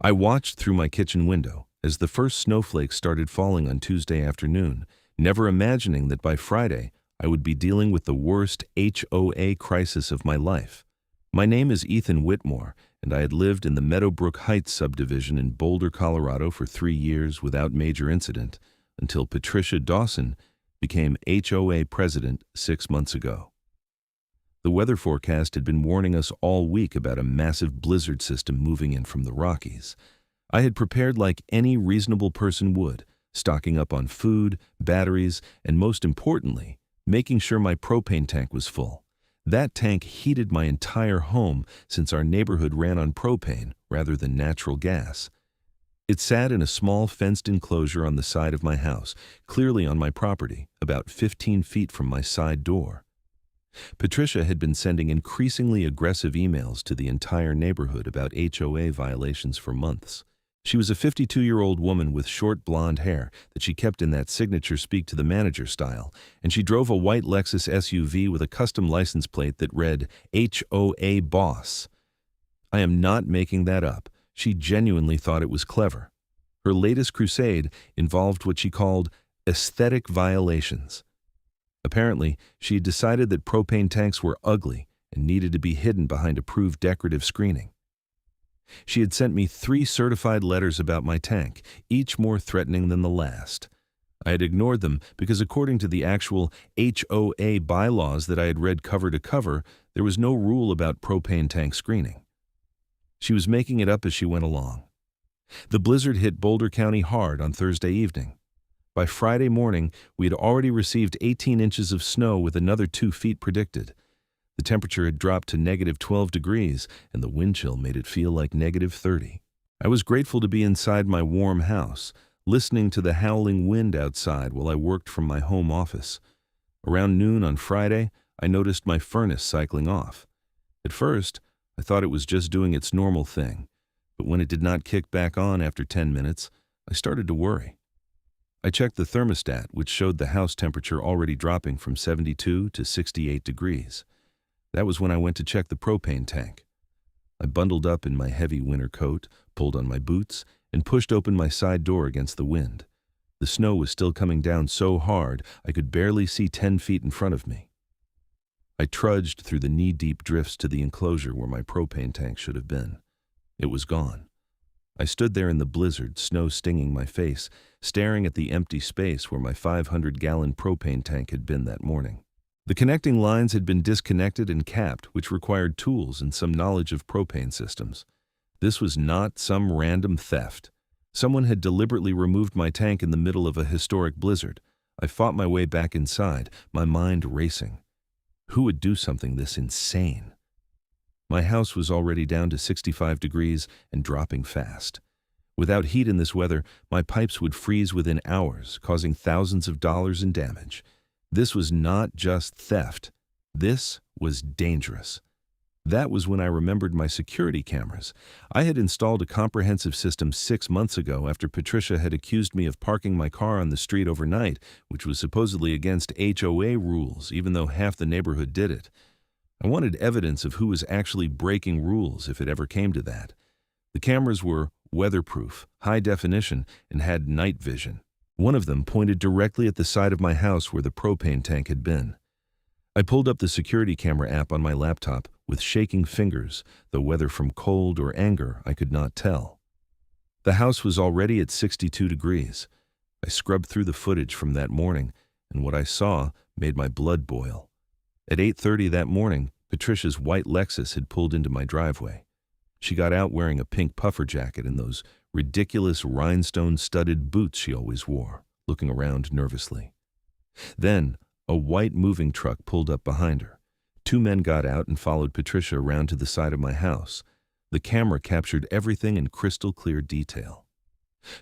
I watched through my kitchen window as the first snowflakes started falling on Tuesday afternoon, never imagining that by Friday I would be dealing with the worst HOA crisis of my life. My name is Ethan Whitmore, and I had lived in the Meadowbrook Heights subdivision in Boulder, Colorado for 3 years without major incident until Patricia Dawson became HOA president 6 months ago. The weather forecast had been warning us all week about a massive blizzard system moving in from the Rockies. I had prepared like any reasonable person would, stocking up on food, batteries, and most importantly, making sure my propane tank was full. That tank heated my entire home since our neighborhood ran on propane rather than natural gas. It sat in a small fenced enclosure on the side of my house, clearly on my property, about 15 feet from my side door. Patricia had been sending increasingly aggressive emails to the entire neighborhood about HOA violations for months. She was a 52-year-old woman with short blonde hair that she kept in that signature speak-to-the-manager style, and she drove a white Lexus SUV with a custom license plate that read HOA Boss. I am not making that up. She genuinely thought it was clever. Her latest crusade involved what she called aesthetic violations. Apparently, she had decided that propane tanks were ugly and needed to be hidden behind approved decorative screening. She had sent me 3 certified letters about my tank, each more threatening than the last. I had ignored them because according to the actual HOA bylaws that I had read cover to cover, there was no rule about propane tank screening. She was making it up as she went along. The blizzard hit Boulder County hard on Thursday evening. By Friday morning, we had already received 18 inches of snow with another 2 feet predicted. The temperature had dropped to -12 degrees, and the wind chill made it feel like -30. I was grateful to be inside my warm house, listening to the howling wind outside while I worked from my home office. Around noon on Friday, I noticed my furnace cycling off. At first, I thought it was just doing its normal thing, but when it did not kick back on after 10 minutes, I started to worry. I checked the thermostat, which showed the house temperature already dropping from 72 to 68 degrees. That was when I went to check the propane tank. I bundled up in my heavy winter coat, pulled on my boots, and pushed open my side door against the wind. The snow was still coming down so hard I could barely see 10 feet in front of me. I trudged through the knee-deep drifts to the enclosure where my propane tank should have been. It was gone. I stood there in the blizzard, snow stinging my face, staring at the empty space where my 500-gallon propane tank had been that morning. The connecting lines had been disconnected and capped, which required tools and some knowledge of propane systems. This was not some random theft. Someone had deliberately removed my tank in the middle of a historic blizzard. I fought my way back inside, my mind racing. Who would do something this insane? My house was already down to 65 degrees and dropping fast. Without heat in this weather, my pipes would freeze within hours, causing thousands of dollars in damage. This was not just theft. This was dangerous. That was when I remembered my security cameras. I had installed a comprehensive system 6 months ago after Patricia had accused me of parking my car on the street overnight, which was supposedly against HOA rules, even though half the neighborhood did it. I wanted evidence of who was actually breaking rules if it ever came to that. The cameras were weatherproof, high definition, and had night vision. One of them pointed directly at the side of my house where the propane tank had been. I pulled up the security camera app on my laptop with shaking fingers, though whether from cold or anger I could not tell. The house was already at 62 degrees. I scrubbed through the footage from that morning, and what I saw made my blood boil. At 8:30 that morning, Patricia's white Lexus had pulled into my driveway. She got out wearing a pink puffer jacket and those ridiculous rhinestone-studded boots she always wore, looking around nervously. Then, a white moving truck pulled up behind her. 2 men got out and followed Patricia around to the side of my house. The camera captured everything in crystal-clear detail.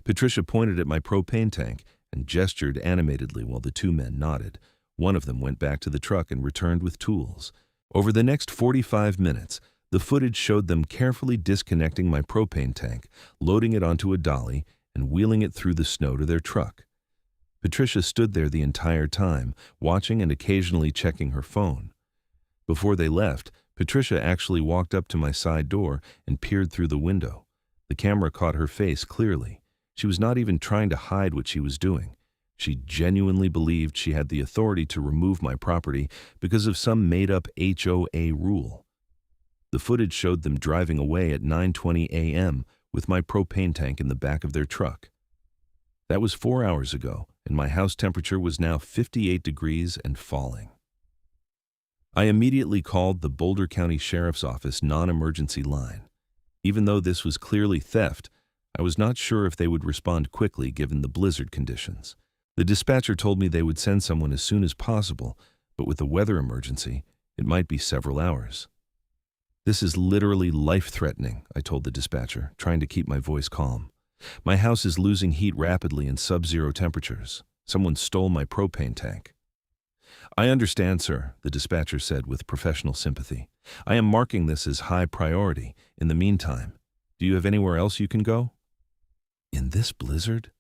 Patricia pointed at my propane tank and gestured animatedly while the 2 men nodded. One of them went back to the truck and returned with tools. Over the next 45 minutes, the footage showed them carefully disconnecting my propane tank, loading it onto a dolly, and wheeling it through the snow to their truck. Patricia stood there the entire time, watching and occasionally checking her phone. Before they left, Patricia actually walked up to my side door and peered through the window. The camera caught her face clearly. She was not even trying to hide what she was doing. She genuinely believed she had the authority to remove my property because of some made-up HOA rule. The footage showed them driving away at 9:20 a.m. with my propane tank in the back of their truck. That was 4 hours ago, and my house temperature was now 58 degrees and falling. I immediately called the Boulder County Sheriff's Office non-emergency line. Even though this was clearly theft, I was not sure if they would respond quickly given the blizzard conditions. The dispatcher told me they would send someone as soon as possible, but with the weather emergency, it might be several hours. "This is literally life-threatening," I told the dispatcher, trying to keep my voice calm. "My house is losing heat rapidly in sub-zero temperatures. Someone stole my propane tank." "I understand, sir," the dispatcher said with professional sympathy. "I am marking this as high priority. In the meantime, do you have anywhere else you can go?" "In this blizzard?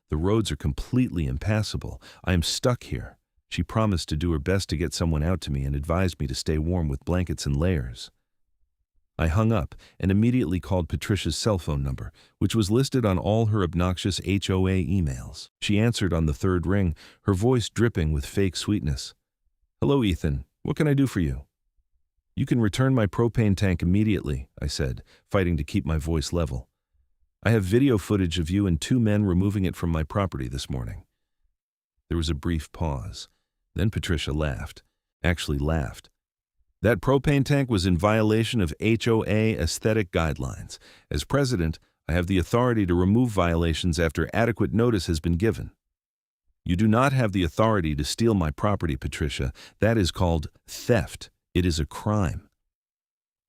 The roads are completely impassable. I am stuck here." She promised to do her best to get someone out to me and advised me to stay warm with blankets and layers. I hung up and immediately called Patricia's cell phone number, which was listed on all her obnoxious HOA emails. She answered on the third ring, her voice dripping with fake sweetness. "Hello, Ethan. What can I do for you?" "You can return my propane tank immediately," I said, fighting to keep my voice level. "I have video footage of you and 2 men removing it from my property this morning." There was a brief pause. Then Patricia laughed. Actually laughed. "That propane tank was in violation of HOA aesthetic guidelines. As president, I have the authority to remove violations after adequate notice has been given." "You do not have the authority to steal my property, Patricia. That is called theft. It is a crime."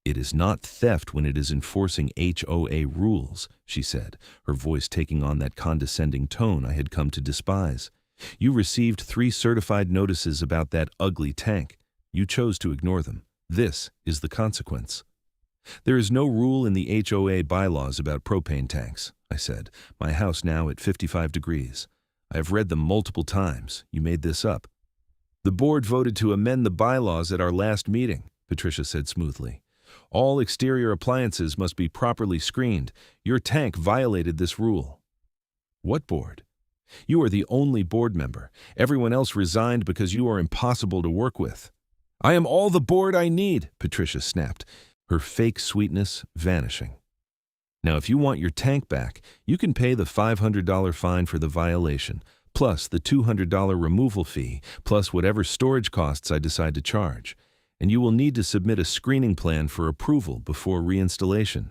"It is not theft when it is enforcing HOA rules," she said, her voice taking on that condescending tone I had come to despise. "You received 3 certified notices about that ugly tank. You chose to ignore them. This is the consequence." "There is no rule in the HOA bylaws about propane tanks," I said, my house now at 55 degrees. "I have read them multiple times. You made this up." "The board voted to amend the bylaws at our last meeting," Patricia said smoothly. "All exterior appliances must be properly screened. Your tank violated this rule." "What board?" "You are the only board member. Everyone else resigned because you are impossible to work with." "I am all the board I need," Patricia snapped, her fake sweetness vanishing. "Now, if you want your tank back, you can pay the $500 fine for the violation, plus the $200 removal fee, plus whatever storage costs I decide to charge. And you will need to submit a screening plan for approval before reinstallation."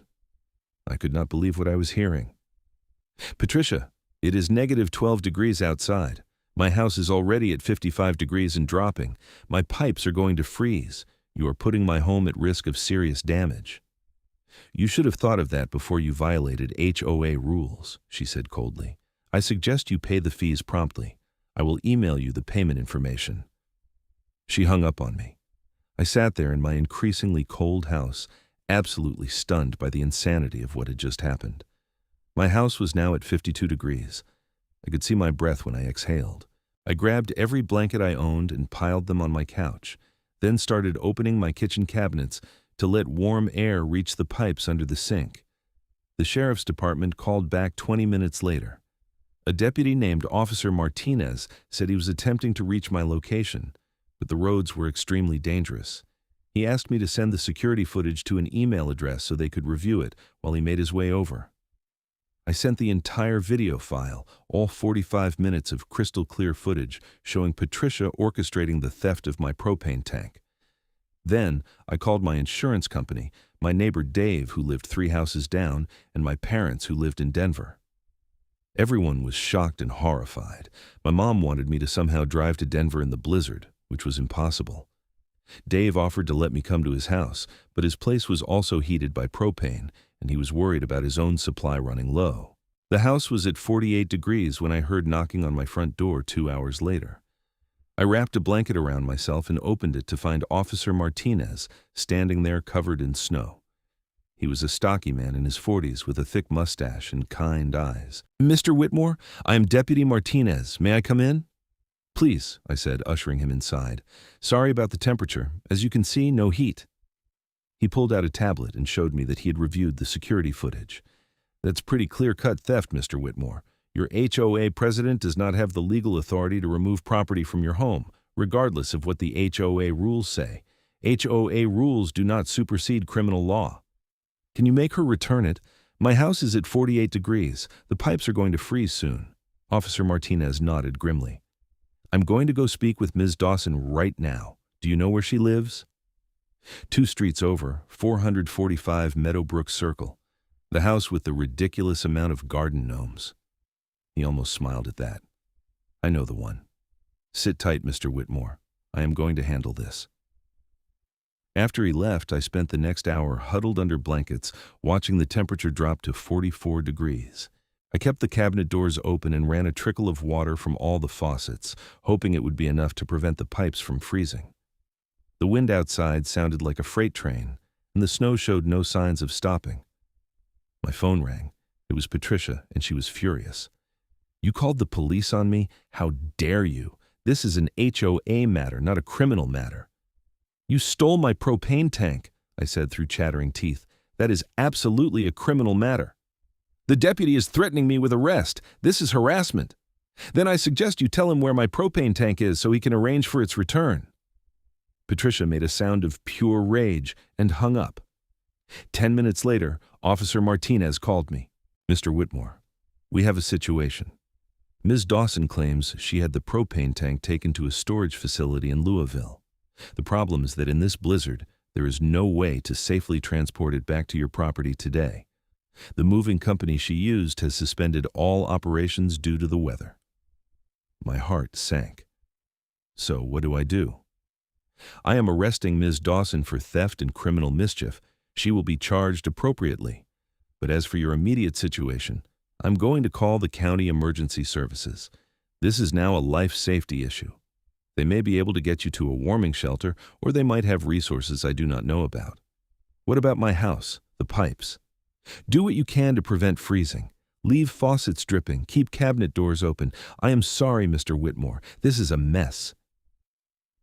I could not believe what I was hearing. "Patricia, it is -12 degrees outside. My house is already at 55 degrees and dropping. My pipes are going to freeze. You are putting my home at risk of serious damage." "You should have thought of that before you violated HOA rules," she said coldly. "I suggest you pay the fees promptly. I will email you the payment information." She hung up on me. I sat there in my increasingly cold house, absolutely stunned by the insanity of what had just happened. My house was now at 52 degrees. I could see my breath when I exhaled. I grabbed every blanket I owned and piled them on my couch, then started opening my kitchen cabinets to let warm air reach the pipes under the sink. The sheriff's department called back 20 minutes later. A deputy named Officer Martinez said he was attempting to reach my location, but the roads were extremely dangerous. He asked me to send the security footage to an email address so they could review it while he made his way over. I sent the entire video file, all 45 minutes of crystal clear footage showing Patricia orchestrating the theft of my propane tank. Then I called my insurance company, my neighbor Dave, who lived 3 houses down, and my parents, who lived in Denver. Everyone was shocked and horrified. My mom wanted me to somehow drive to Denver in the blizzard, which was impossible. Dave offered to let me come to his house, but his place was also heated by propane, and he was worried about his own supply running low. The house was at 48 degrees when I heard knocking on my front door 2 hours later. I wrapped a blanket around myself and opened it to find Officer Martinez standing there covered in snow. He was a stocky man in his 40s with a thick mustache and kind eyes. "Mr. Whitmore, I am Deputy Martinez. May I come in?" "Please," I said, ushering him inside. "Sorry about the temperature. As you can see, no heat." He pulled out a tablet and showed me that he had reviewed the security footage. That's pretty clear-cut theft, Mr. Whitmore. Your HOA president does not have the legal authority to remove property from your home, regardless of what the HOA rules say. HOA rules do not supersede criminal law. Can you make her return it? My house is at 48 degrees. The pipes are going to freeze soon. Officer Martinez nodded grimly. I'm going to go speak with Ms. Dawson right now. Do you know where she lives? 2 streets over, 445 Meadowbrook Circle. The house with the ridiculous amount of garden gnomes. He almost smiled at that. I know the one. Sit tight, Mr. Whitmore. I am going to handle this. After he left, I spent the next hour huddled under blankets, watching the temperature drop to 44 degrees. I kept the cabinet doors open and ran a trickle of water from all the faucets, hoping it would be enough to prevent the pipes from freezing. The wind outside sounded like a freight train, and the snow showed no signs of stopping. My phone rang. It was Patricia, and she was furious. You called the police on me? How dare you? This is an HOA matter, not a criminal matter. You stole my propane tank, I said through chattering teeth. That is absolutely a criminal matter. The deputy is threatening me with arrest. This is harassment. Then I suggest you tell him where my propane tank is so he can arrange for its return. Patricia made a sound of pure rage and hung up. 10 minutes later, Officer Martinez called me. Mr. Whitmore, we have a situation. Ms. Dawson claims she had the propane tank taken to a storage facility in Louisville. The problem is that in this blizzard, there is no way to safely transport it back to your property today. The moving company she used has suspended all operations due to the weather. My heart sank. So what do I do? I am arresting Ms. Dawson for theft and criminal mischief. She will be charged appropriately. But as for your immediate situation, I'm going to call the county emergency services. This is now a life safety issue. They may be able to get you to a warming shelter, or they might have resources I do not know about. What about my house, the pipes? Do what you can to prevent freezing. Leave faucets dripping. Keep cabinet doors open. I am sorry, Mr. Whitmore. This is a mess.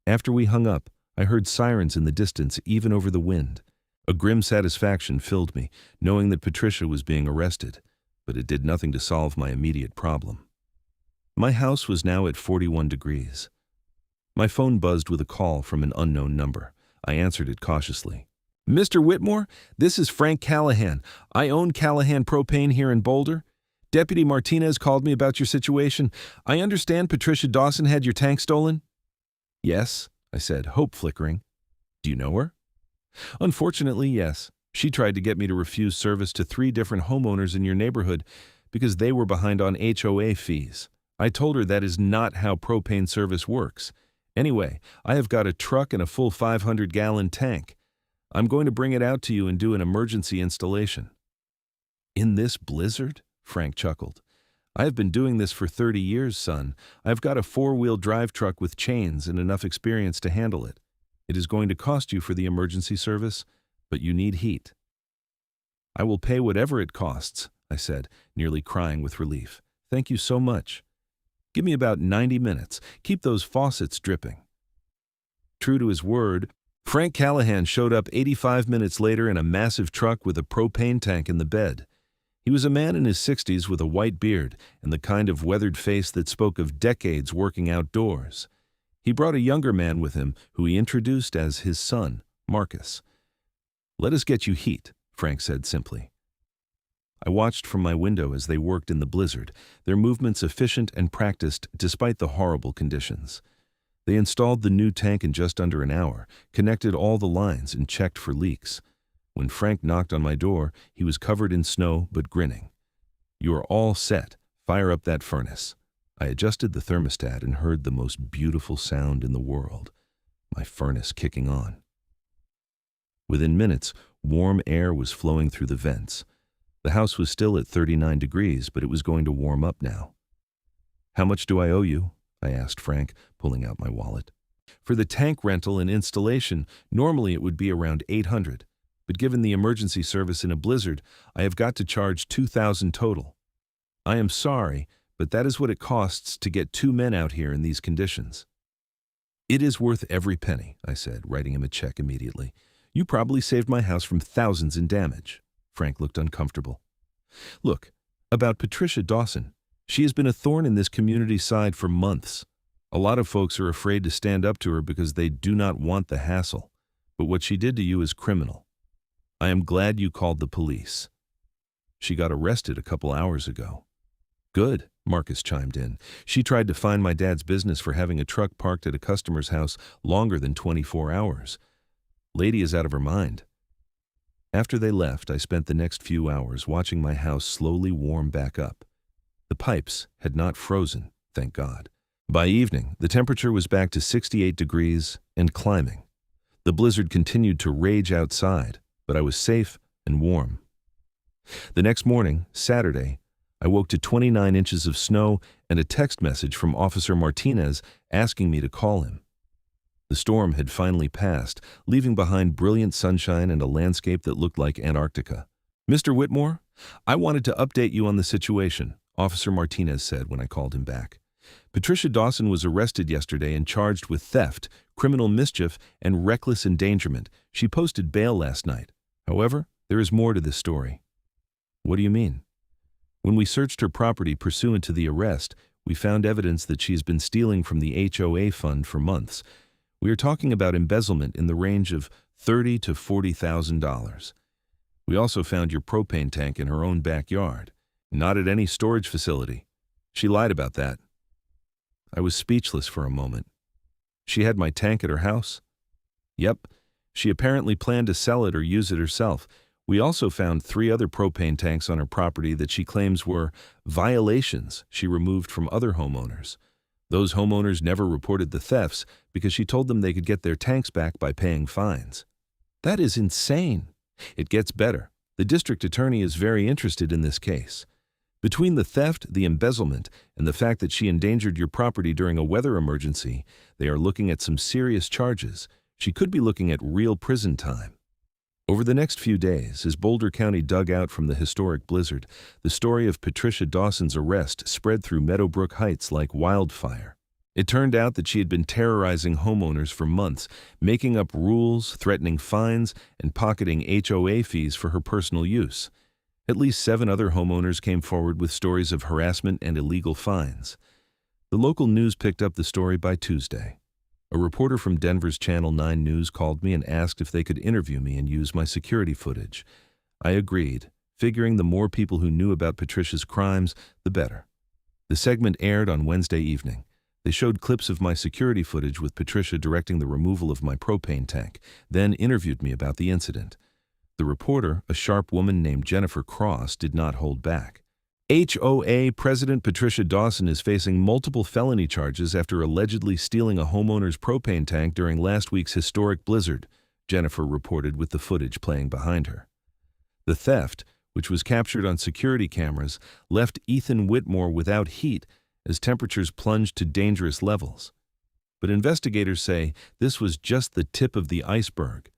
After we hung up, I heard sirens in the distance, even over the wind. A grim satisfaction filled me, knowing that Patricia was being arrested, but it did nothing to solve my immediate problem. My house was now at 41 degrees. My phone buzzed with a call from an unknown number. I answered it cautiously. Mr. Whitmore, this is Frank Callahan. I own Callahan Propane here in Boulder. Deputy Martinez called me about your situation. I understand Patricia Dawson had your tank stolen? Yes, I said, hope flickering. Do you know her? Unfortunately, yes. She tried to get me to refuse service to 3 different homeowners in your neighborhood because they were behind on HOA fees. I told her that is not how propane service works. Anyway, I have got a truck and a full 500-gallon tank. I'm going to bring it out to you and do an emergency installation. In this blizzard? Frank chuckled. I have been doing this for 30 years, son. I've got a 4-wheel drive truck with chains and enough experience to handle it. It is going to cost you for the emergency service, but you need heat. I will pay whatever it costs, I said, nearly crying with relief. Thank you so much. Give me about 90 minutes. Keep those faucets dripping. True to his word, Frank Callahan showed up 85 minutes later in a massive truck with a propane tank in the bed. He was a man in his 60s with a white beard and the kind of weathered face that spoke of decades working outdoors. He brought a younger man with him who he introduced as his son, Marcus. Let us get you heat, Frank said simply. I watched from my window as they worked in the blizzard, their movements efficient and practiced despite the horrible conditions. They installed the new tank in just under an hour, connected all the lines, and checked for leaks. When Frank knocked on my door, he was covered in snow but grinning. You are all set. Fire up that furnace. I adjusted the thermostat and heard the most beautiful sound in the world, my furnace kicking on. Within minutes, warm air was flowing through the vents. The house was still at 39 degrees, but it was going to warm up now. How much do I owe you? I asked Frank, pulling out my wallet. For the tank rental and installation, normally it would be around $800, but given the emergency service in a blizzard, I have got to charge $2,000 total. I am sorry, but that is what it costs to get 2 men out here in these conditions. It is worth every penny, I said, writing him a check immediately. You probably saved my house from thousands in damage. Frank looked uncomfortable. Look, about Patricia Dawson. She has been a thorn in this community's side for months. A lot of folks are afraid to stand up to her because they do not want the hassle. But what she did to you is criminal. I am glad you called the police. She got arrested a couple hours ago. Good, Marcus chimed in. She tried to fine my dad's business for having a truck parked at a customer's house longer than 24 hours. Lady is out of her mind. After they left, I spent the next few hours watching my house slowly warm back up. The pipes had not frozen, thank God. By evening, the temperature was back to 68 degrees and climbing. The blizzard continued to rage outside, but I was safe and warm. The next morning, Saturday, I woke to 29 inches of snow and a text message from Officer Martinez asking me to call him. The storm had finally passed, leaving behind brilliant sunshine and a landscape that looked like Antarctica. "Mr. Whitmore, I wanted to update you on the situation," Officer Martinez said when I called him back. "Patricia Dawson was arrested yesterday and charged with theft, criminal mischief, and reckless endangerment. She posted bail last night. However, there is more to this story." "What do you mean?" "When we searched her property pursuant to the arrest, we found evidence that she has been stealing from the HOA fund for months. We are talking about embezzlement in the range of $30,000 to $40,000. We also found your propane tank in her own backyard, not at any storage facility. She lied about that." I was speechless for a moment. "She had my tank at her house?" "Yep. She apparently planned to sell it or use it herself. We also found 3 other propane tanks on her property that she claims were violations she removed from other homeowners. Those homeowners never reported the thefts because she told them they could get their tanks back by paying fines." "That is insane." "It gets better. The district attorney is very interested in this case. Between the theft, the embezzlement, and the fact that she endangered your property during a weather emergency, they are looking at some serious charges. She could be looking at real prison time." Over the next few days, as Boulder County dug out from the historic blizzard, the story of Patricia Dawson's arrest spread through Meadowbrook Heights like wildfire. It turned out that she had been terrorizing homeowners for months, making up rules, threatening fines, and pocketing HOA fees for her personal use. At least 7 other homeowners came forward with stories of harassment and illegal fines. The local news picked up the story by Tuesday. A reporter from Denver's Channel 9 News called me and asked if they could interview me and use my security footage. I agreed, figuring the more people who knew about Patricia's crimes, the better. The segment aired on Wednesday evening. They showed clips of my security footage with Patricia directing the removal of my propane tank, then interviewed me about the incident. The reporter, a sharp woman named Jennifer Cross, did not hold back. HOA President Patricia Dawson is facing multiple felony charges after allegedly stealing a homeowner's propane tank during last week's historic blizzard, Jennifer reported with the footage playing behind her. The theft, which was captured on security cameras, left Ethan Whitmore without heat as temperatures plunged to dangerous levels. But investigators say this was just the tip of the iceberg.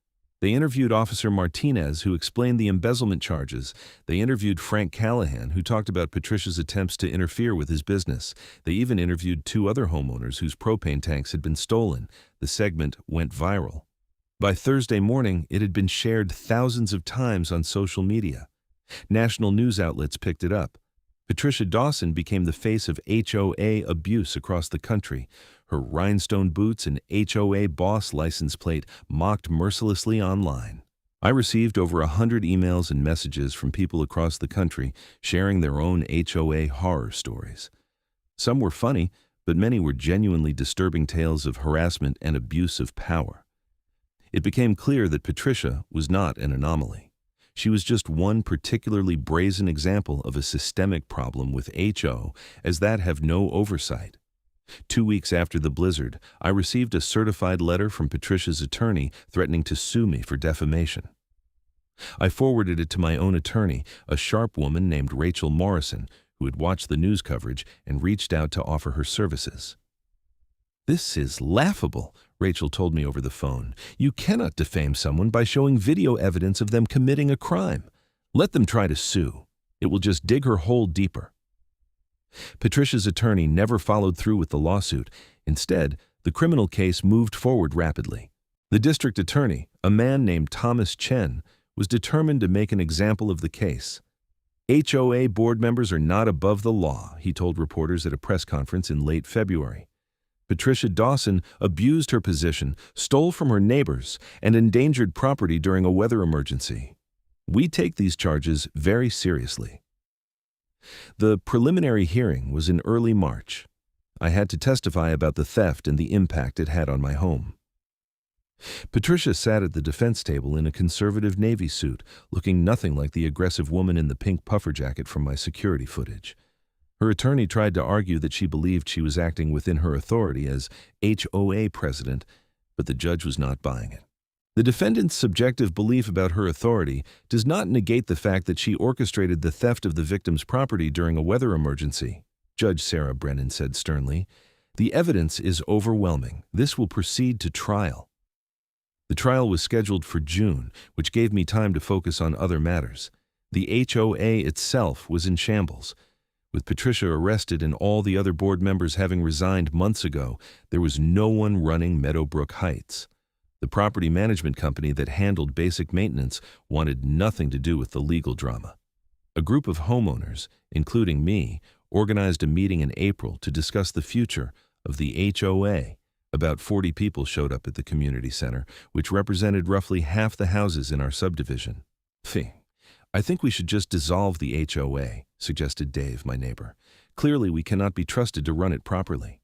They interviewed Officer Martinez, who explained the embezzlement charges. They interviewed Frank Callahan, who talked about Patricia's attempts to interfere with his business. They even interviewed 2 other homeowners whose propane tanks had been stolen. The segment went viral. By Thursday morning, it had been shared thousands of times on social media. National news outlets picked it up. Patricia Dawson became the face of HOA abuse across the country. Her rhinestone boots and HOA boss license plate mocked mercilessly online. I received over 100 emails and messages from people across the country sharing their own HOA horror stories. Some were funny, but many were genuinely disturbing tales of harassment and abuse of power. It became clear that Patricia was not an anomaly. She was just one particularly brazen example of a systemic problem with HO, as that have no oversight. 2 weeks after the blizzard, I received a certified letter from Patricia's attorney threatening to sue me for defamation. I forwarded it to my own attorney, a sharp woman named Rachel Morrison, who had watched the news coverage and reached out to offer her services. "This is laughable," Rachel told me over the phone. "You cannot defame someone by showing video evidence of them committing a crime. Let them try to sue. It will just dig her hole deeper." Patricia's attorney never followed through with the lawsuit. Instead, the criminal case moved forward rapidly. The district attorney, a man named Thomas Chen, was determined to make an example of the case. HOA board members are not above the law, he told reporters at a press conference in late February. Patricia Dawson abused her position, stole from her neighbors, and endangered property during a weather emergency. We take these charges very seriously. The preliminary hearing was in early March. I had to testify about the theft and the impact it had on my home. Patricia sat at the defense table in a conservative Navy suit, looking nothing like the aggressive woman in the pink puffer jacket from my security footage. Her attorney tried to argue that she believed she was acting within her authority as HOA president, but the judge was not buying it. The defendant's subjective belief about her authority does not negate the fact that she orchestrated the theft of the victim's property during a weather emergency, Judge Sarah Brennan said sternly. The evidence is overwhelming. This will proceed to trial. The trial was scheduled for June, which gave me time to focus on other matters. The HOA itself was in shambles. With Patricia arrested and all the other board members having resigned months ago, there was no one running Meadowbrook Heights. The property management company that handled basic maintenance wanted nothing to do with the legal drama. A group of homeowners, including me, organized a meeting in April to discuss the future of the HOA. About 40 people showed up at the community center, which represented roughly half the houses in our subdivision. I think we should just dissolve the HOA, suggested Dave, my neighbor. Clearly, we cannot be trusted to run it properly.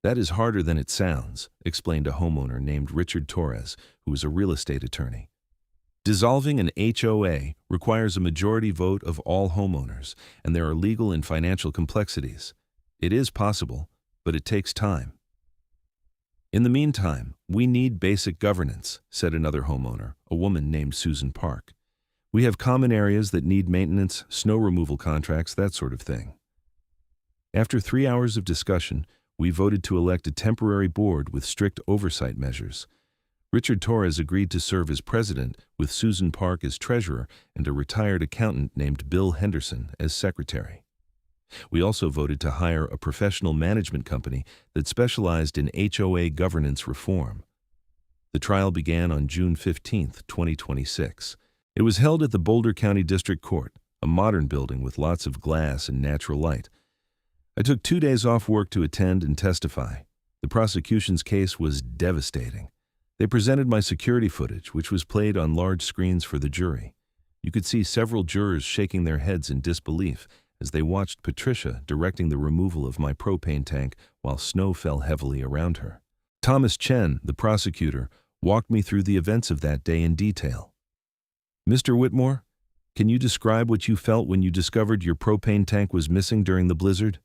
That is harder than it sounds, explained a homeowner named Richard Torres, who was a real estate attorney. Dissolving an HOA requires a majority vote of all homeowners, and there are legal and financial complexities. It is possible, but it takes time. In the meantime, we need basic governance, said another homeowner, a woman named Susan Park. We have common areas that need maintenance, snow removal contracts, that sort of thing. After 3 hours of discussion, we voted to elect a temporary board with strict oversight measures. Richard Torres agreed to serve as president, with Susan Park as treasurer and a retired accountant named Bill Henderson as secretary. We also voted to hire a professional management company that specialized in HOA governance reform. The trial began on June 15, 2026. It was held at the Boulder County District Court, a modern building with lots of glass and natural light. I took 2 days off work to attend and testify. The prosecution's case was devastating. They presented my security footage, which was played on large screens for the jury. You could see several jurors shaking their heads in disbelief as they watched Patricia directing the removal of my propane tank while snow fell heavily around her. Thomas Chen, the prosecutor, walked me through the events of that day in detail. Mr. Whitmore, can you describe what you felt when you discovered your propane tank was missing during the blizzard?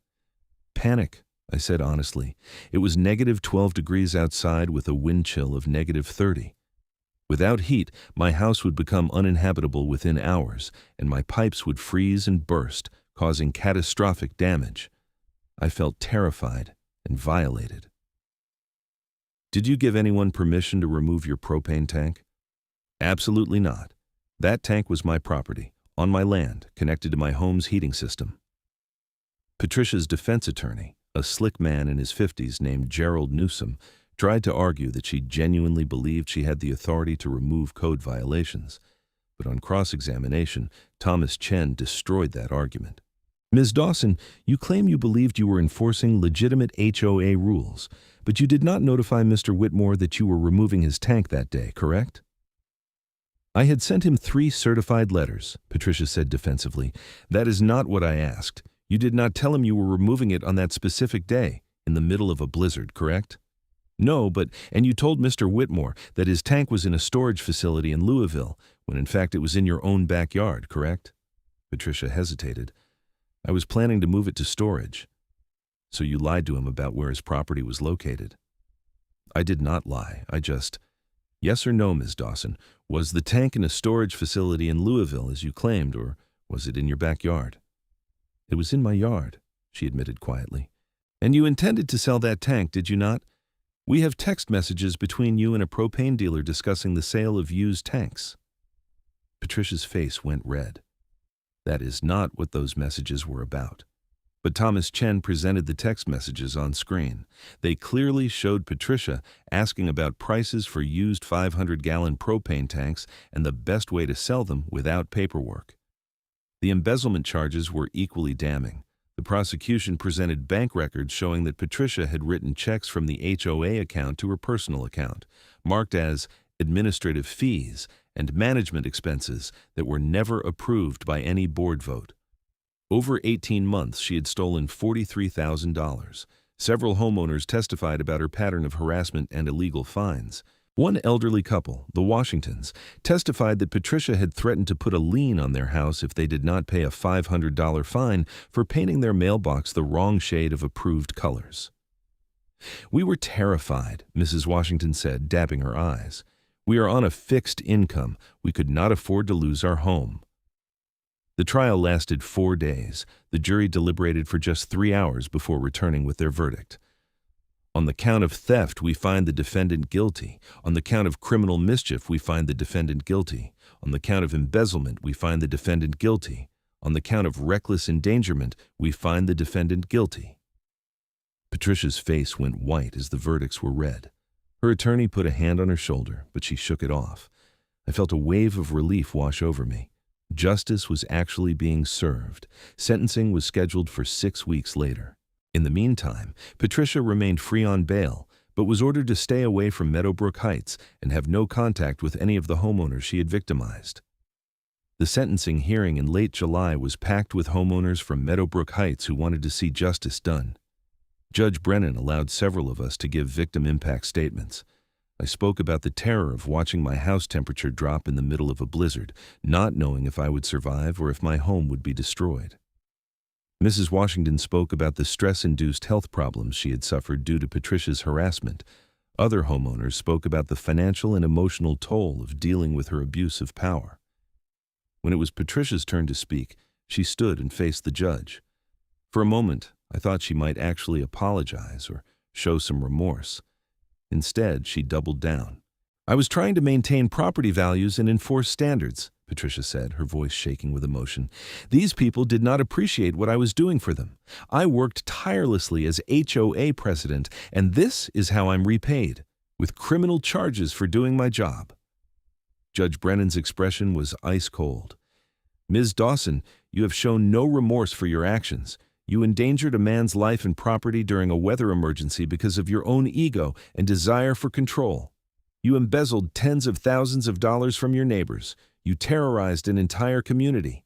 Panic, I said honestly. It was -12 degrees outside with a wind chill of -30. Without heat, my house would become uninhabitable within hours, and my pipes would freeze and burst, causing catastrophic damage. I felt terrified and violated. Did you give anyone permission to remove your propane tank? Absolutely not. That tank was my property, on my land, connected to my home's heating system. Patricia's defense attorney, a slick man in his 50s named Gerald Newsom, tried to argue that she genuinely believed she had the authority to remove code violations. But on cross-examination, Thomas Chen destroyed that argument. Ms. Dawson, you claim you believed you were enforcing legitimate HOA rules, but you did not notify Mr. Whitmore that you were removing his tank that day, correct? I had sent him 3 certified letters, Patricia said defensively. That is not what I asked. You did not tell him you were removing it on that specific day, in the middle of a blizzard, correct? No, and you told Mr. Whitmore that his tank was in a storage facility in Louisville, when in fact it was in your own backyard, correct? Patricia hesitated. I was planning to move it to storage. So you lied to him about where his property was located. I did not lie, Yes or no, Ms. Dawson, was the tank in a storage facility in Louisville as you claimed, or was it in your backyard? It was in my yard, she admitted quietly. And you intended to sell that tank, did you not? We have text messages between you and a propane dealer discussing the sale of used tanks. Patricia's face went red. That is not what those messages were about. But Thomas Chen presented the text messages on screen. They clearly showed Patricia asking about prices for used 500-gallon propane tanks and the best way to sell them without paperwork. The embezzlement charges were equally damning. The prosecution presented bank records showing that Patricia had written checks from the HOA account to her personal account, marked as administrative fees and management expenses that were never approved by any board vote. Over 18 months, she had stolen $43,000. Several homeowners testified about her pattern of harassment and illegal fines. One elderly couple, the Washingtons, testified that Patricia had threatened to put a lien on their house if they did not pay a $500 fine for painting their mailbox the wrong shade of approved colors. "We were terrified," Mrs. Washington said, dabbing her eyes. "We are on a fixed income. We could not afford to lose our home." The trial lasted 4 days. The jury deliberated for just 3 hours before returning with their verdict. "On the count of theft, we find the defendant guilty. On the count of criminal mischief, we find the defendant guilty. On the count of embezzlement, we find the defendant guilty. On the count of reckless endangerment, we find the defendant guilty." Patricia's face went white as the verdicts were read. Her attorney put a hand on her shoulder, but she shook it off. I felt a wave of relief wash over me. Justice was actually being served. Sentencing was scheduled for 6 weeks later. In the meantime, Patricia remained free on bail, but was ordered to stay away from Meadowbrook Heights and have no contact with any of the homeowners she had victimized. The sentencing hearing in late July was packed with homeowners from Meadowbrook Heights who wanted to see justice done. Judge Brennan allowed several of us to give victim impact statements. I spoke about the terror of watching my house temperature drop in the middle of a blizzard, not knowing if I would survive or if my home would be destroyed. Mrs. Washington spoke about the stress-induced health problems she had suffered due to Patricia's harassment. Other homeowners spoke about the financial and emotional toll of dealing with her abuse of power. When it was Patricia's turn to speak, she stood and faced the judge. For a moment, I thought she might actually apologize or show some remorse. Instead, she doubled down. "I was trying to maintain property values and enforce standards," Patricia said, her voice shaking with emotion. "These people did not appreciate what I was doing for them. I worked tirelessly as HOA president, and this is how I'm repaid, with criminal charges for doing my job." Judge Brennan's expression was ice cold. "Ms. Dawson, you have shown no remorse for your actions. You endangered a man's life and property during a weather emergency because of your own ego and desire for control. You embezzled tens of thousands of dollars from your neighbors. You terrorized an entire community.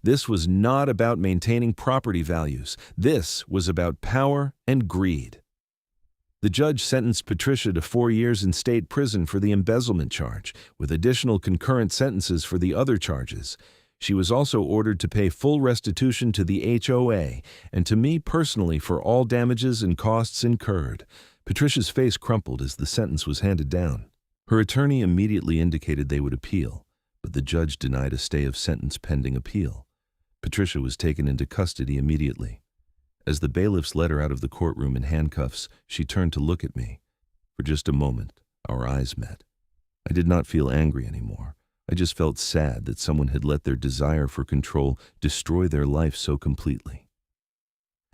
This was not about maintaining property values. This was about power and greed." The judge sentenced Patricia to 4 years in state prison for the embezzlement charge, with additional concurrent sentences for the other charges. She was also ordered to pay full restitution to the HOA and to me personally for all damages and costs incurred. Patricia's face crumpled as the sentence was handed down. Her attorney immediately indicated they would appeal, but the judge denied a stay of sentence pending appeal. Patricia was taken into custody immediately. As the bailiffs led her out of the courtroom in handcuffs, she turned to look at me. For just a moment, our eyes met. I did not feel angry anymore. I just felt sad that someone had let their desire for control destroy their life so completely.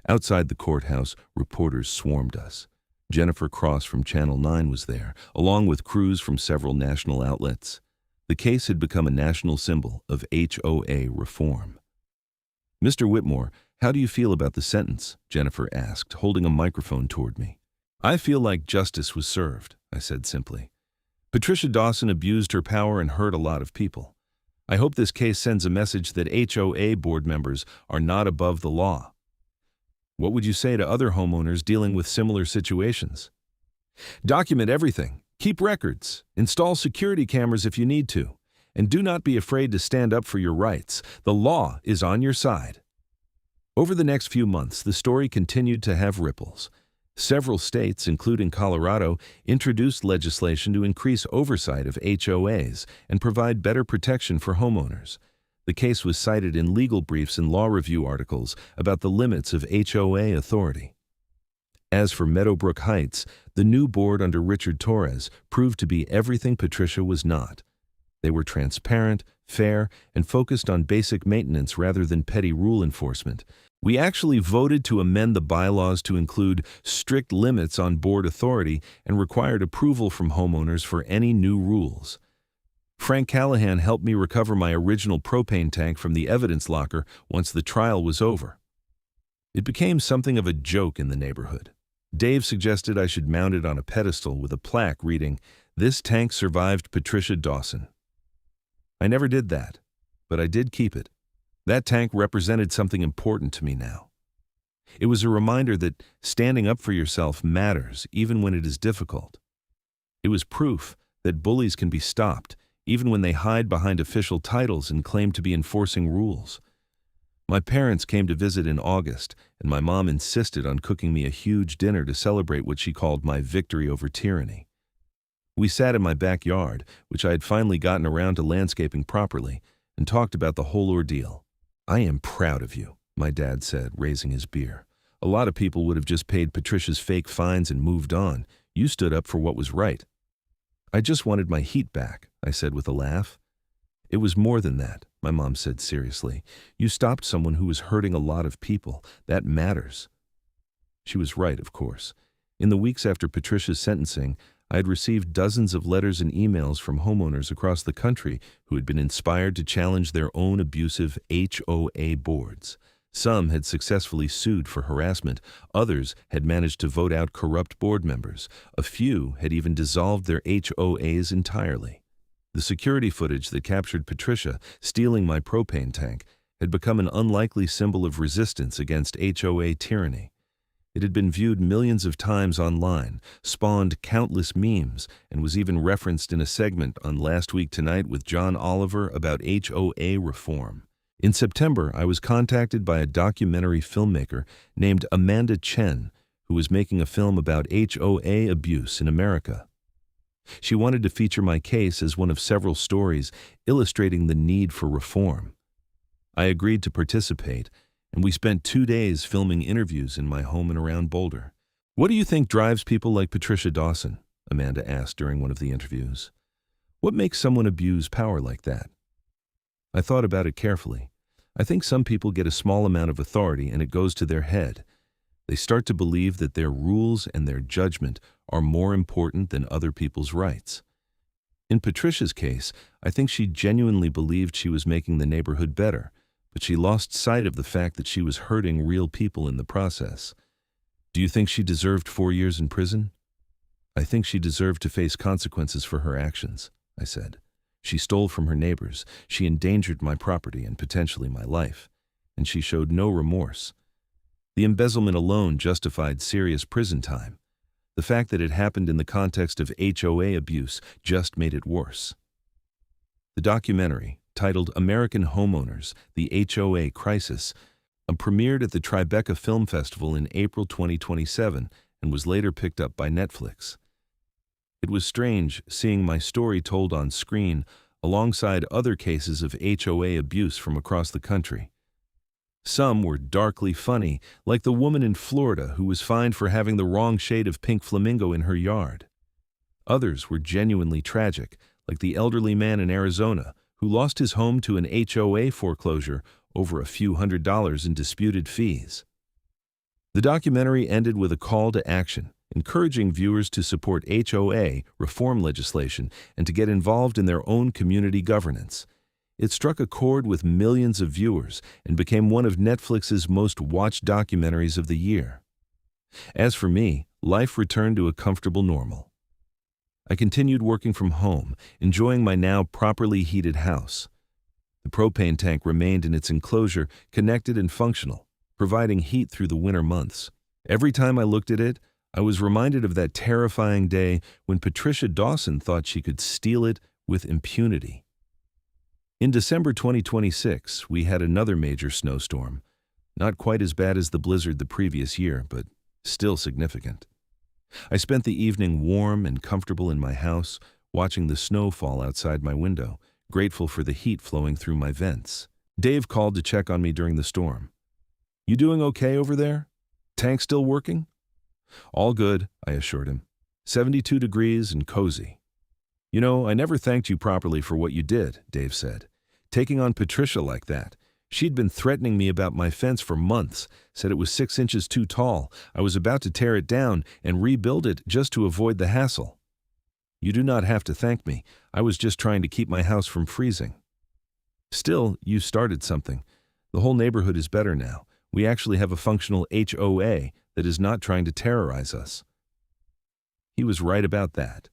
Outside the courthouse, reporters swarmed us. Jennifer Cross from Channel 9 was there, along with crews from several national outlets. The case had become a national symbol of HOA reform. "Mr. Whitmore, how do you feel about the sentence?" Jennifer asked, holding a microphone toward me. "I feel like justice was served," I said simply. "Patricia Dawson abused her power and hurt a lot of people. I hope this case sends a message that HOA board members are not above the law." What would you say to other homeowners dealing with similar situations? "Document everything. Keep records. Install security cameras if you need to. And do not be afraid to stand up for your rights. The law is on your side." Over the next few months, the story continued to have ripples. Several states, including Colorado, introduced legislation to increase oversight of HOAs and provide better protection for homeowners. The case was cited in legal briefs and law review articles about the limits of HOA authority. As for Meadowbrook Heights, the new board under Richard Torres proved to be everything Patricia was not. They were transparent, fair, and focused on basic maintenance rather than petty rule enforcement. We actually voted to amend the bylaws to include strict limits on board authority and required approval from homeowners for any new rules. Frank Callahan helped me recover my original propane tank from the evidence locker once the trial was over. It became something of a joke in the neighborhood. Dave suggested I should mount it on a pedestal with a plaque reading, "This tank survived Patricia Dawson." I never did that, but I did keep it. That tank represented something important to me now. It was a reminder that standing up for yourself matters even when it is difficult. It was proof that bullies can be stopped even when they hide behind official titles and claim to be enforcing rules. My parents came to visit in August, and my mom insisted on cooking me a huge dinner to celebrate what she called my victory over tyranny. We sat in my backyard, which I had finally gotten around to landscaping properly, and talked about the whole ordeal. "I am proud of you," my dad said, raising his beer. "A lot of people would have just paid Patricia's fake fines and moved on. You stood up for what was right." "I just wanted my heat back," I said with a laugh. "It was more than that," my mom said seriously. "You stopped someone who was hurting a lot of people. That matters." She was right, of course. In the weeks after Patricia's sentencing, I had received dozens of letters and emails from homeowners across the country who had been inspired to challenge their own abusive HOA boards. Some had successfully sued for harassment. Others had managed to vote out corrupt board members. A few had even dissolved their HOAs entirely. The security footage that captured Patricia stealing my propane tank had become an unlikely symbol of resistance against HOA tyranny. It had been viewed millions of times online, spawned countless memes, and was even referenced in a segment on Last Week Tonight with John Oliver about HOA reform. In September, I was contacted by a documentary filmmaker named Amanda Chen, who was making a film about HOA abuse in America. She wanted to feature my case as one of several stories illustrating the need for reform. I agreed to participate, and we spent 2 days filming interviews in my home and around Boulder. "What do you think drives people like Patricia Dawson?" Amanda asked during one of the interviews. "What makes someone abuse power like that?" I thought about it carefully. I think some people get a small amount of authority and it goes to their head. They start to believe that their rules and their judgment are more important than other people's rights. In Patricia's case, I think she genuinely believed she was making the neighborhood better, but she lost sight of the fact that she was hurting real people in the process. "Do you think she deserved 4 years in prison?" "I think she deserved to face consequences for her actions," I said. "She stole from her neighbors, she endangered my property and potentially my life, and she showed no remorse. The embezzlement alone justified serious prison time. The fact that it happened in the context of HOA abuse just made it worse." The documentary, titled American Homeowners, The HOA Crisis, premiered at the Tribeca Film Festival in April 2027 and was later picked up by Netflix. It was strange seeing my story told on screen alongside other cases of HOA abuse from across the country. Some were darkly funny, like the woman in Florida who was fined for having the wrong shade of pink flamingo in her yard. Others were genuinely tragic, like the elderly man in Arizona who lost his home to an HOA foreclosure over a few $100s in disputed fees. The documentary ended with a call to action, encouraging viewers to support HOA reform legislation and to get involved in their own community governance. It struck a chord with millions of viewers and became one of Netflix's most watched documentaries of the year. As for me, life returned to a comfortable normal. I continued working from home, enjoying my now properly heated house. The propane tank remained in its enclosure, connected and functional, providing heat through the winter months. Every time I looked at it, I was reminded of that terrifying day when Patricia Dawson thought she could steal it with impunity. In December 2026, we had another major snowstorm. Not quite as bad as the blizzard the previous year, but still significant. I spent the evening warm and comfortable in my house, watching the snow fall outside my window, grateful for the heat flowing through my vents. Dave called to check on me during the storm. "You doing okay over there? Tank still working?" "All good," I assured him. 72 degrees and cozy. "You know, I never thanked you properly for what you did," Dave said. "Taking on Patricia like that. She'd been threatening me about my fence for months, said it was 6 inches too tall. I was about to tear it down and rebuild it just to avoid the hassle." "You do not have to thank me. I was just trying to keep my house from freezing." "Still, you started something. The whole neighborhood is better now. We actually have a functional HOA that is not trying to terrorize us." He was right about that.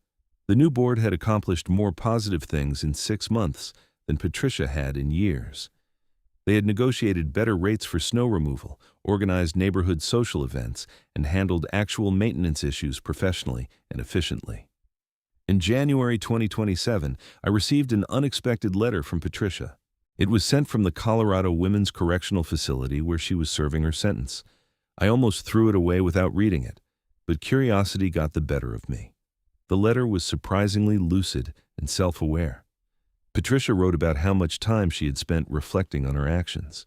The new board had accomplished more positive things in 6 months than Patricia had in years. They had negotiated better rates for snow removal, organized neighborhood social events, and handled actual maintenance issues professionally and efficiently. In January 2027, I received an unexpected letter from Patricia. It was sent from the Colorado Women's Correctional Facility where she was serving her sentence. I almost threw it away without reading it, but curiosity got the better of me. The letter was surprisingly lucid and self-aware. Patricia wrote about how much time she had spent reflecting on her actions.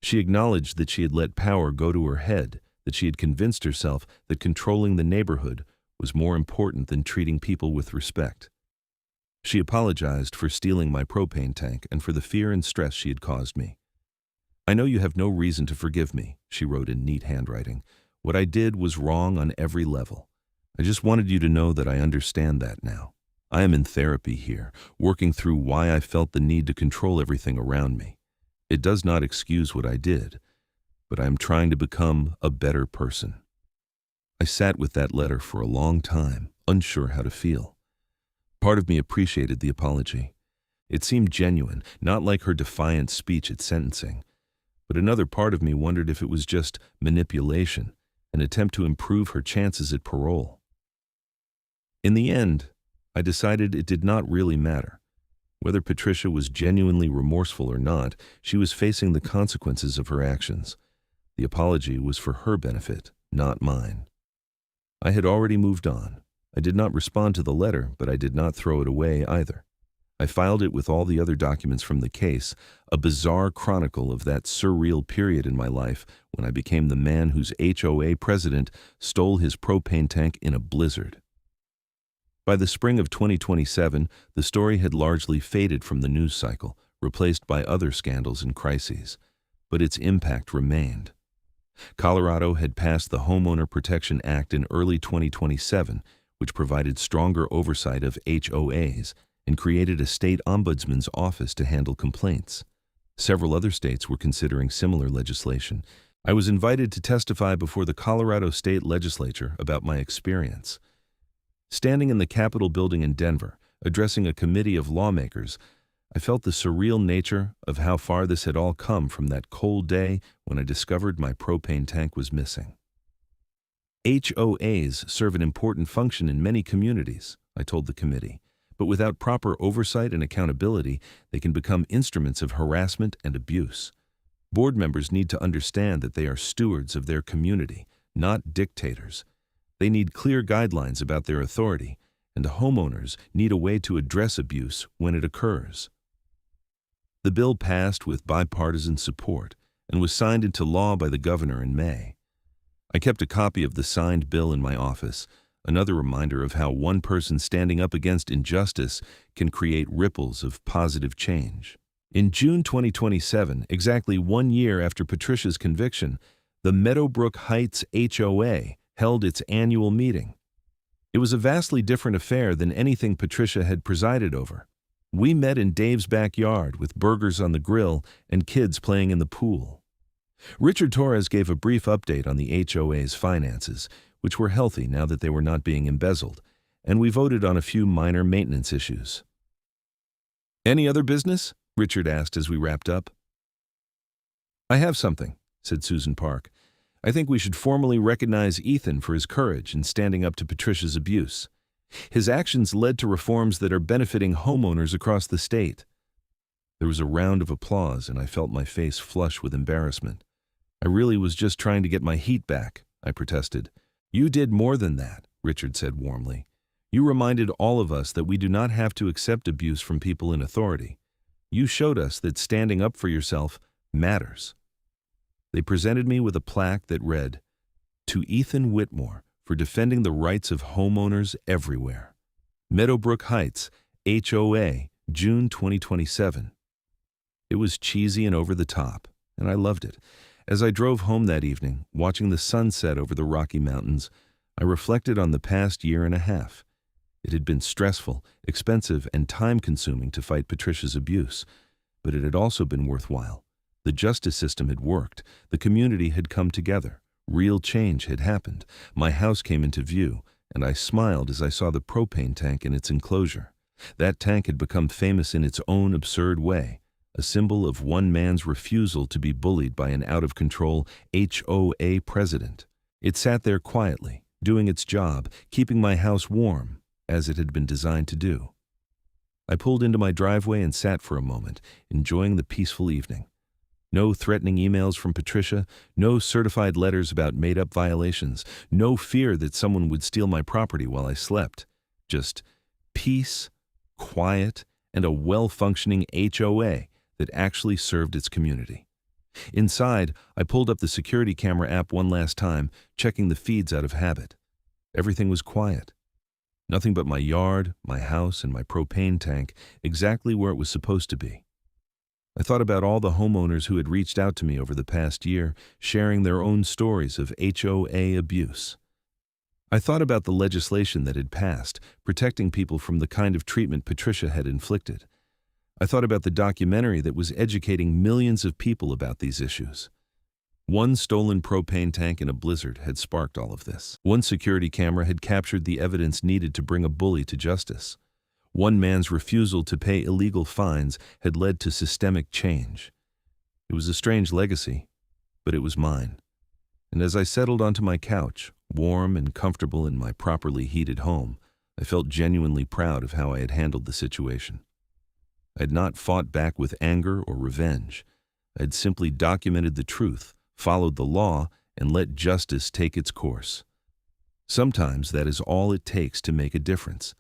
She acknowledged that she had let power go to her head, that she had convinced herself that controlling the neighborhood was more important than treating people with respect. She apologized for stealing my propane tank and for the fear and stress she had caused me. "I know you have no reason to forgive me," she wrote in neat handwriting. "What I did was wrong on every level. I just wanted you to know that I understand that now. I am in therapy here, working through why I felt the need to control everything around me. It does not excuse what I did, but I am trying to become a better person." I sat with that letter for a long time, unsure how to feel. Part of me appreciated the apology. It seemed genuine, not like her defiant speech at sentencing. But another part of me wondered if it was just manipulation, an attempt to improve her chances at parole. In the end, I decided it did not really matter. Whether Patricia was genuinely remorseful or not, she was facing the consequences of her actions. The apology was for her benefit, not mine. I had already moved on. I did not respond to the letter, but I did not throw it away either. I filed it with all the other documents from the case, a bizarre chronicle of that surreal period in my life when I became the man whose HOA president stole his propane tank in a blizzard. By the spring of 2027, the story had largely faded from the news cycle, replaced by other scandals and crises, but its impact remained. Colorado had passed the Homeowner Protection Act in early 2027, which provided stronger oversight of HOAs and created a state ombudsman's office to handle complaints. Several other states were considering similar legislation. I was invited to testify before the Colorado State Legislature about my experience. Standing in the Capitol building in Denver, addressing a committee of lawmakers, I felt the surreal nature of how far this had all come from that cold day when I discovered my propane tank was missing. HOAs serve an important function in many communities, I told the committee, but without proper oversight and accountability, they can become instruments of harassment and abuse. Board members need to understand that they are stewards of their community, not dictators. They need clear guidelines about their authority, and homeowners need a way to address abuse when it occurs. The bill passed with bipartisan support and was signed into law by the governor in May. I kept a copy of the signed bill in my office, another reminder of how one person standing up against injustice can create ripples of positive change. In June 2027, exactly 1 year after Patricia's conviction, the Meadowbrook Heights HOA held its annual meeting. It was a vastly different affair than anything Patricia had presided over. We met in Dave's backyard with burgers on the grill and kids playing in the pool. Richard Torres gave a brief update on the HOA's finances, which were healthy now that they were not being embezzled, and we voted on a few minor maintenance issues. "Any other business?" Richard asked as we wrapped up. "I have something," said Susan Park. "I think we should formally recognize Ethan for his courage in standing up to Patricia's abuse. His actions led to reforms that are benefiting homeowners across the state." There was a round of applause, and I felt my face flush with embarrassment. "I really was just trying to get my heat back," I protested. "You did more than that," Richard said warmly. "You reminded all of us that we do not have to accept abuse from people in authority. You showed us that standing up for yourself matters." They presented me with a plaque that read, "To Ethan Whitmore for defending the rights of homeowners everywhere. Meadowbrook Heights, HOA, June 2027. It was cheesy and over the top, and I loved it. As I drove home that evening, watching the sun set over the Rocky Mountains, I reflected on the past year and a half. It had been stressful, expensive, and time-consuming to fight Patricia's abuse, but it had also been worthwhile. The justice system had worked. The community had come together. Real change had happened. My house came into view, and I smiled as I saw the propane tank in its enclosure. That tank had become famous in its own absurd way, a symbol of one man's refusal to be bullied by an out-of-control HOA president. It sat there quietly, doing its job, keeping my house warm, as it had been designed to do. I pulled into my driveway and sat for a moment, enjoying the peaceful evening. No threatening emails from Patricia, no certified letters about made-up violations, no fear that someone would steal my property while I slept. Just peace, quiet, and a well-functioning HOA that actually served its community. Inside, I pulled up the security camera app one last time, checking the feeds out of habit. Everything was quiet. Nothing but my yard, my house, and my propane tank, exactly where it was supposed to be. I thought about all the homeowners who had reached out to me over the past year, sharing their own stories of HOA abuse. I thought about the legislation that had passed, protecting people from the kind of treatment Patricia had inflicted. I thought about the documentary that was educating millions of people about these issues. One stolen propane tank in a blizzard had sparked all of this. One security camera had captured the evidence needed to bring a bully to justice. One man's refusal to pay illegal fines had led to systemic change. It was a strange legacy, but it was mine. And as I settled onto my couch, warm and comfortable in my properly heated home, I felt genuinely proud of how I had handled the situation. I had not fought back with anger or revenge. I had simply documented the truth, followed the law, and let justice take its course. Sometimes that is all it takes to make a difference.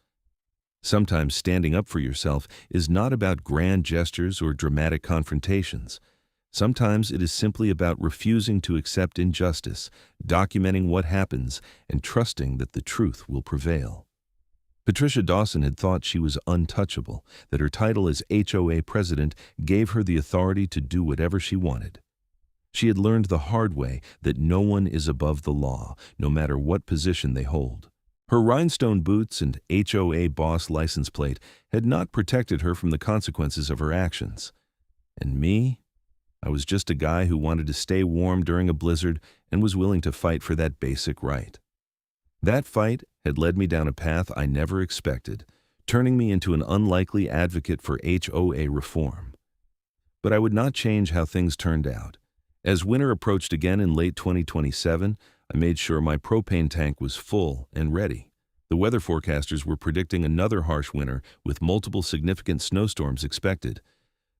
Sometimes standing up for yourself is not about grand gestures or dramatic confrontations. Sometimes it is simply about refusing to accept injustice, documenting what happens, and trusting that the truth will prevail. Patricia Dawson had thought she was untouchable, that her title as HOA president gave her the authority to do whatever she wanted. She had learned the hard way that no one is above the law, no matter what position they hold. Her rhinestone boots and HOA boss license plate had not protected her from the consequences of her actions. And me? I was just a guy who wanted to stay warm during a blizzard and was willing to fight for that basic right. That fight had led me down a path I never expected, turning me into an unlikely advocate for HOA reform. But I would not change how things turned out. As winter approached again in late 2027, I made sure my propane tank was full and ready. The weather forecasters were predicting another harsh winter with multiple significant snowstorms expected.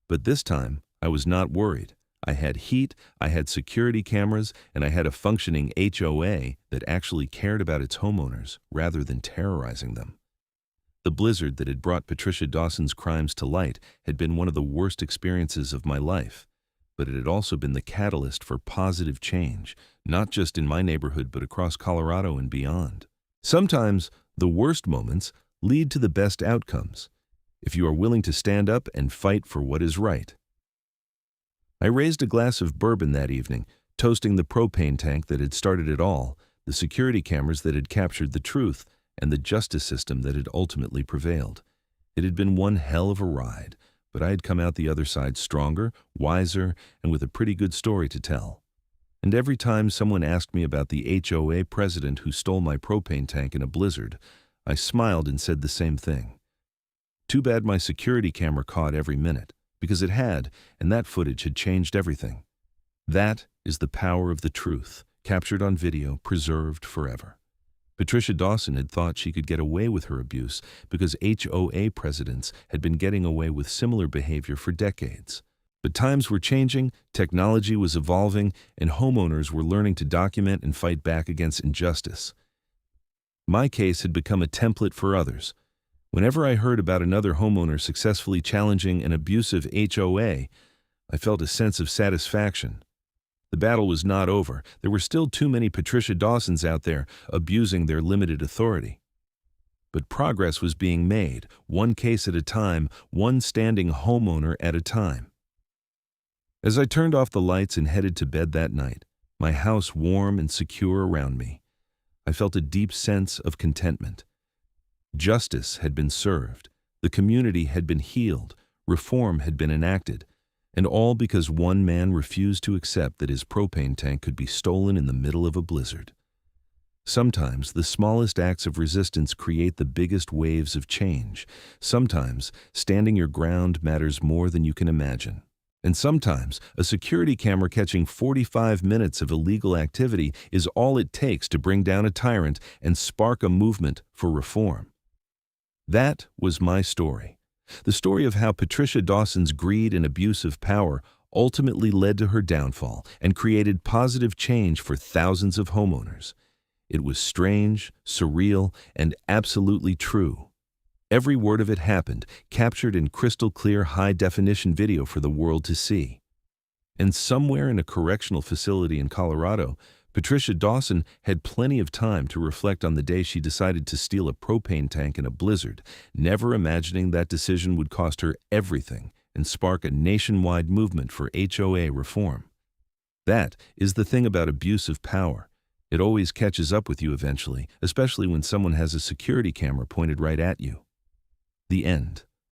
But this time, I was not worried. I had heat, I had security cameras, and I had a functioning HOA that actually cared about its homeowners rather than terrorizing them. The blizzard that had brought Patricia Dawson's crimes to light had been one of the worst experiences of my life. But it had also been the catalyst for positive change, not just in my neighborhood but across Colorado and beyond. Sometimes the worst moments lead to the best outcomes, if you are willing to stand up and fight for what is right. I raised a glass of bourbon that evening, toasting the propane tank that had started it all, the security cameras that had captured the truth, and the justice system that had ultimately prevailed. It had been one hell of a ride, but I had come out the other side stronger, wiser, and with a pretty good story to tell. And every time someone asked me about the HOA president who stole my propane tank in a blizzard, I smiled and said the same thing. Too bad my security camera caught every minute, because it had, and that footage had changed everything. That is the power of the truth, captured on video, preserved forever. Patricia Dawson had thought she could get away with her abuse because HOA presidents had been getting away with similar behavior for decades. But times were changing, technology was evolving, and homeowners were learning to document and fight back against injustice. My case had become a template for others. Whenever I heard about another homeowner successfully challenging an abusive HOA, I felt a sense of satisfaction. The battle was not over. There were still too many Patricia Dawsons out there abusing their limited authority. But progress was being made, one case at a time, one standing homeowner at a time. As I turned off the lights and headed to bed that night, my house warm and secure around me, I felt a deep sense of contentment. Justice had been served, the community had been healed, reform had been enacted, and all because one man refused to accept that his propane tank could be stolen in the middle of a blizzard. Sometimes the smallest acts of resistance create the biggest waves of change. Sometimes standing your ground matters more than you can imagine. And sometimes a security camera catching 45 minutes of illegal activity is all it takes to bring down a tyrant and spark a movement for reform. That was my story. The story of how Patricia Dawson's greed and abuse of power ultimately led to her downfall and created positive change for thousands of homeowners. It was strange, surreal, and absolutely true. Every word of it happened, captured in crystal-clear high-definition video for the world to see. And somewhere in a correctional facility in Colorado, Patricia Dawson had plenty of time to reflect on the day she decided to steal a propane tank in a blizzard, never imagining that decision would cost her everything and spark a nationwide movement for HOA reform. That is the thing about abuse of power. It always catches up with you eventually, especially when someone has a security camera pointed right at you. The end.